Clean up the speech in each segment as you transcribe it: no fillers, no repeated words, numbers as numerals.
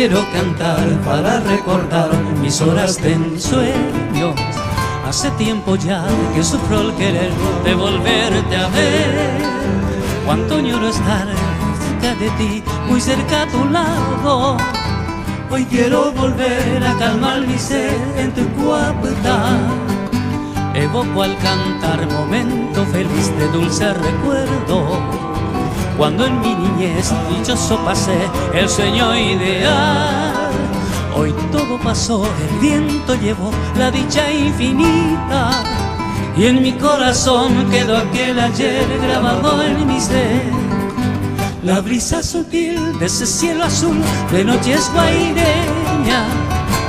quiero cantar para recordar mis horas de ensueño. Hace tiempo ya que sufro el querer de volverte a ver. Cuánto añoro estar cerca de ti, muy cerca a tu lado. Hoy quiero volver a calmar mi sed en tu guapetá. Evoco al cantar momento feliz de dulce recuerdo, cuando en mi niñez dichoso pasé el sueño ideal. Hoy todo pasó, el viento llevó la dicha infinita, y en mi corazón quedó aquel ayer grabado en mi ser. La brisa sutil de ese cielo azul de noches guaireña,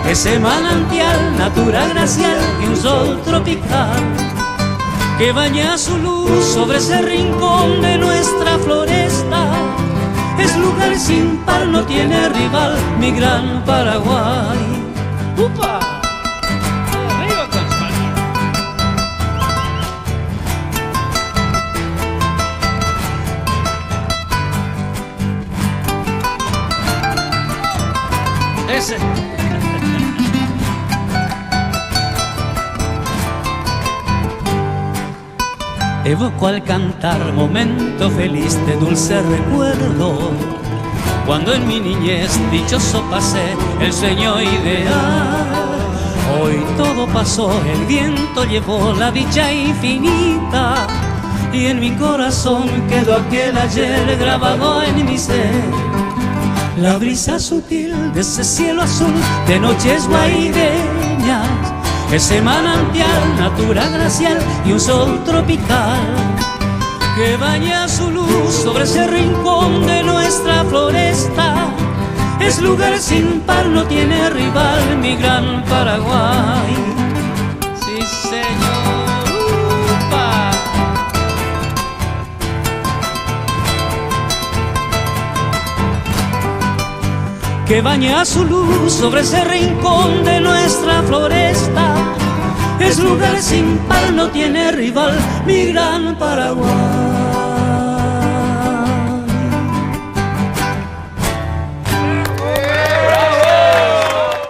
ese manantial natural glacial y un sol tropical que baña su luz sobre ese rincón de nuestra floresta. Es lugar sin par, no tiene rival, mi gran Paraguay. ¡Upa! ¡Arriba con España! Ese. Evoco al cantar momento feliz de dulce recuerdo, cuando en mi niñez dichoso pasé el sueño ideal. Hoy todo pasó, el viento llevó la dicha infinita, y en mi corazón quedó aquel ayer grabado en mi ser. La brisa sutil de ese cielo azul de noches guaireñas, ese manantial natural glacial y un sol tropical que baña su luz sobre ese rincón de nuestra floresta. Es lugar sin par, no tiene rival, mi gran Paraguay. Sí, señor. ¡Upa! Que baña su luz sobre ese rincón de nuestra floresta. Es lugar sin par, no tiene rival, mi gran Paraguay.